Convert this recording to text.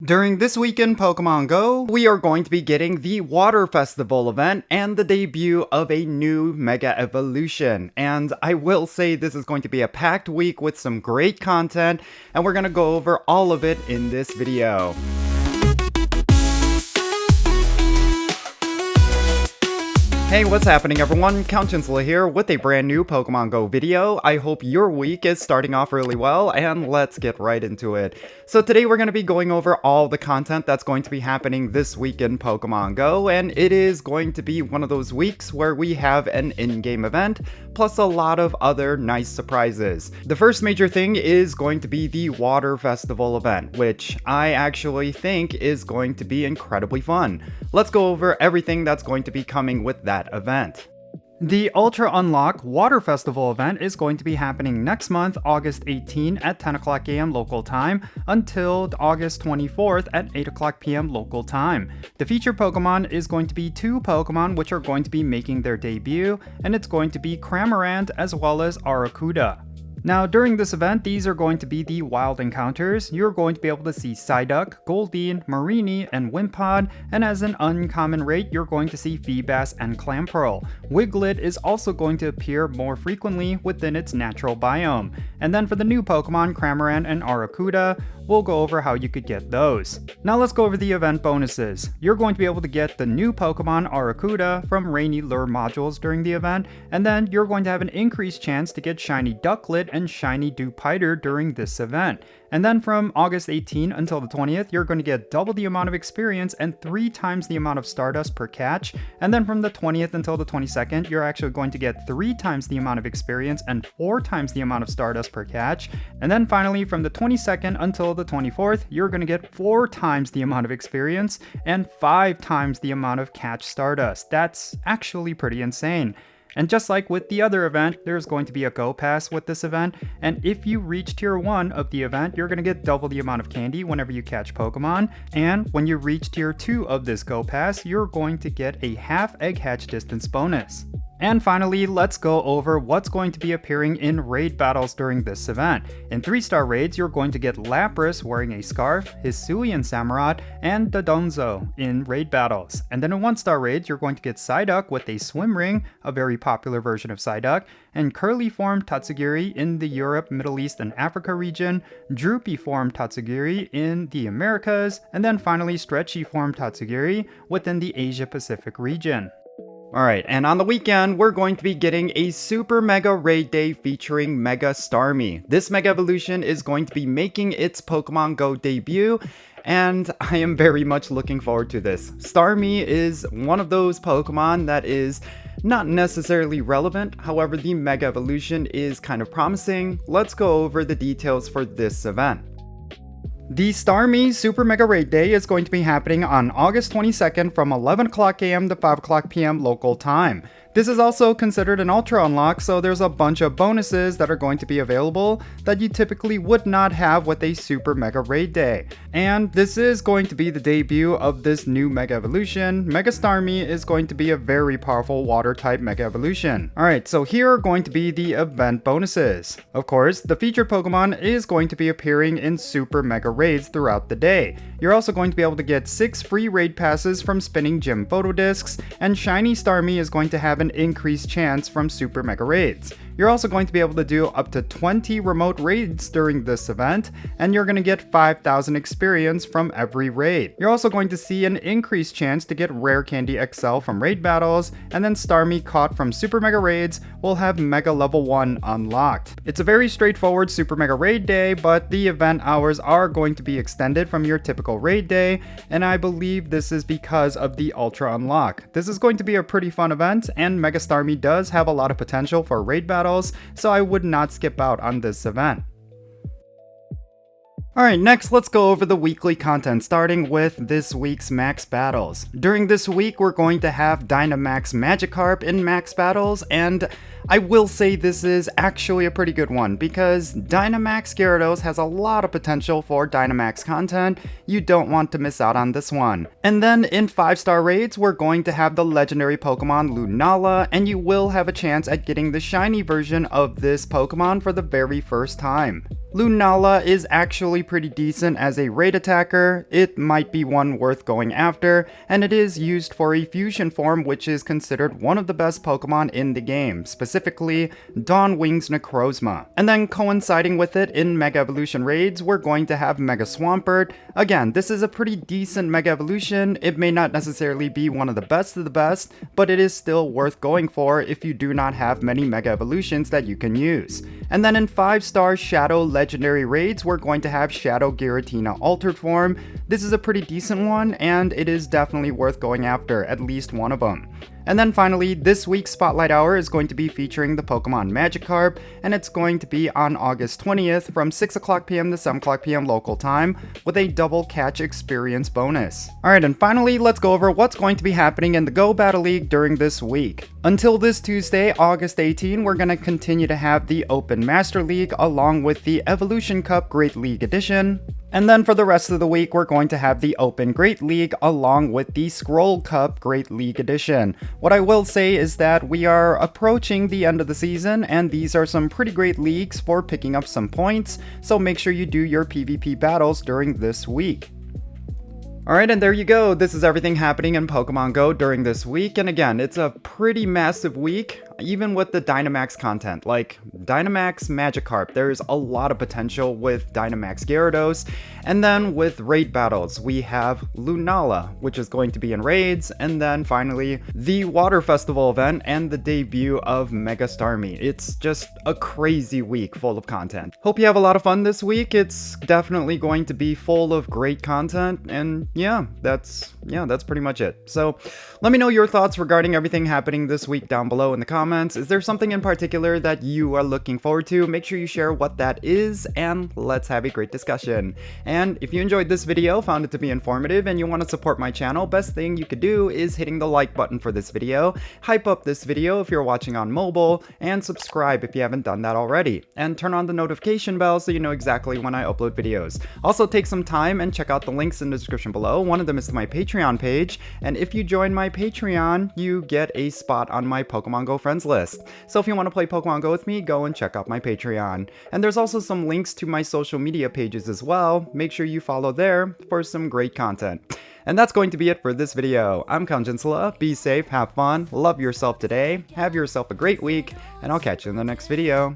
During this week in Pokemon Go, we are going to be getting the Water Festival event and the debut of a new Mega Evolution. And I will say this is going to be a packed week with some great content, and we're going to go over all of it in this video. Hey, what's happening everyone? Count Jinsula here with a brand new Pokemon Go video. I hope your week is starting off really well, and let's get right into it. So today we're going to be going over all the content that's going to be happening this week in Pokemon Go, and it is going to be one of those weeks where we have an in-game event, plus a lot of other nice surprises. The first major thing is going to be the Water Festival event, which I actually think is going to be incredibly fun. Let's go over everything that's going to be coming with that event. The Ultra Unlock Water Festival event is going to be happening next month, August 18 at 10 o'clock AM local time until August 24th at 8 o'clock PM local time. The featured Pokemon is going to be two Pokemon which are going to be making their debut, and it's going to be Cramorant as well as Arrokuda. Now, during this event, these are going to be the wild encounters. You're going to be able to see Psyduck, Goldeen, Mareanie, and Wimpod, and as an uncommon rate, you're going to see Feebas and Clamperl. Wiglet is also going to appear more frequently within its natural biome. And then for the new Pokemon, Cramorant and Arrokuda, we'll go over how you could get those. Now let's go over the event bonuses. You're going to be able to get the new Pokemon Arrokuda from Rainy Lure modules during the event, and then you're going to have an increased chance to get Shiny Ducklet and Shiny Dewpider during this event. And then from August 18 until the 20th, you're going to get double the amount of experience and 3 times the amount of Stardust per catch. And then from the 20th until the 22nd, you're actually going to get 3 times the amount of experience and 4 times the amount of Stardust per catch. And then finally, from the 22nd until the 24th, you're going to get 4 times the amount of experience and 5 times the amount of catch Stardust. That's actually pretty insane. And just like with the other event, there's going to be a Go Pass with this event, and if you reach Tier 1 of the event, you're going to get double the amount of candy whenever you catch Pokemon, and when you reach Tier 2 of this Go Pass, you're going to get a half egg hatch distance bonus. And finally, let's go over what's going to be appearing in raid battles during this event. In 3-star raids, you're going to get Lapras wearing a scarf, Hisuian Samurott, and Dodonzo in raid battles. And then in 1-star raids, you're going to get Psyduck with a swim ring, a very popular version of Psyduck, and curly form Tatsugiri in the Europe, Middle East, and Africa region, droopy form Tatsugiri in the Americas, and then finally stretchy form Tatsugiri within the Asia Pacific region. Alright, and on the weekend, we're going to be getting a Super Mega Raid Day featuring Mega Starmie. This Mega Evolution is going to be making its Pokemon Go debut, and I am very much looking forward to this. Starmie is one of those Pokemon that is not necessarily relevant, however the Mega Evolution is kind of promising. Let's go over the details for this event. The Starmie Super Mega Raid Day is going to be happening on August 22nd from 11 o'clock AM to 5 o'clock PM local time. This is also considered an Ultra Unlock, so there's a bunch of bonuses that are going to be available that you typically would not have with a Super Mega Raid Day. And this is going to be the debut of this new Mega Evolution. Mega Starmie is going to be a very powerful Water-type Mega Evolution. Alright, so here are going to be the event bonuses. Of course, the featured Pokemon is going to be appearing in Super Mega Raids throughout the day. You're also going to be able to get 6 free raid passes from spinning gym photo discs, and Shiny Starmie is going to have an increased chance from Super Mega Raids. You're also going to be able to do up to 20 remote raids during this event, and you're going to get 5,000 experience from every raid. You're also going to see an increased chance to get Rare Candy XL from raid battles, and then Starmie caught from Super Mega Raids will have Mega Level 1 unlocked. It's a very straightforward Super Mega Raid Day, but the event hours are going to be extended from your typical raid day, and I believe this is because of the Ultra Unlock. This is going to be a pretty fun event, and Mega Starmie does have a lot of potential for raid battles, so I would not skip out on this event. Alright, next let's go over the weekly content, starting with this week's Max Battles. During this week, we're going to have Dynamax Magikarp in Max Battles, and I will say this is actually a pretty good one, because Dynamax Gyarados has a lot of potential for Dynamax content. You don't want to miss out on this one. And then in 5-star raids, we're going to have the legendary Pokemon Lunala, and you will have a chance at getting the shiny version of this Pokemon for the very first time. Lunala is actually pretty decent as a raid attacker, it might be one worth going after, and it is used for a fusion form which is considered one of the best Pokemon in the game, specifically Dawnwing's Necrozma. And then coinciding with it in Mega Evolution raids, we're going to have Mega Swampert. Again, this is a pretty decent Mega Evolution, it may not necessarily be one of the best, but it is still worth going for if you do not have many Mega Evolutions that you can use. And then in 5-star Shadow Legendary raids, we're going to have Shadow Giratina Altered Form. This is a pretty decent one, and it is definitely worth going after, at least one of them. And then finally, this week's Spotlight Hour is going to be featuring the Pokemon Magikarp, and it's going to be on August 20th from 6 o'clock p.m. to 7 o'clock p.m. local time with a double catch experience bonus. Alright, and finally, let's go over what's going to be happening in the Go Battle League during this week. Until this Tuesday, August 18, we're going to continue to have the Open Master League along with the Evolution Cup Great League Edition. And then for the rest of the week, we're going to have the Open Great League along with the Scroll Cup Great League Edition. What I will say is that we are approaching the end of the season, and these are some pretty great leagues for picking up some points, so make sure you do your PvP battles during this week. Alright, and there you go. This is everything happening in Pokemon Go during this week, and again, it's a pretty massive week. Even with the Dynamax content, like Dynamax Magikarp, there's a lot of potential with Dynamax Gyarados, and then with raid battles, we have Lunala, which is going to be in raids, and then finally, the Water Festival event and the debut of Mega Starmie. It's just a crazy week full of content. Hope you have a lot of fun this week. It's definitely going to be full of great content, and yeah, that's pretty much it. So, let me know your thoughts regarding everything happening this week down below in the comments. Is there something in particular that you are looking forward to? Make sure you share what that is, and let's have a great discussion. And if you enjoyed this video, found it to be informative, and you want to support my channel, best thing you could do is hitting the like button for this video, hype up this video if you're watching on mobile, and subscribe if you haven't done that already. And turn on the notification bell so you know exactly when I upload videos. Also take some time and check out the links in the description below. One of them is to my Patreon page, and if you join my Patreon, you get a spot on my Pokemon Go friends list. So if you want to play Pokemon Go with me, go and check out my Patreon. And there's also some links to my social media pages as well. Make sure you follow there for some great content. And that's going to be it for this video. I'm Jinsula. Be safe, have fun, love yourself today, have yourself a great week, and I'll catch you in the next video.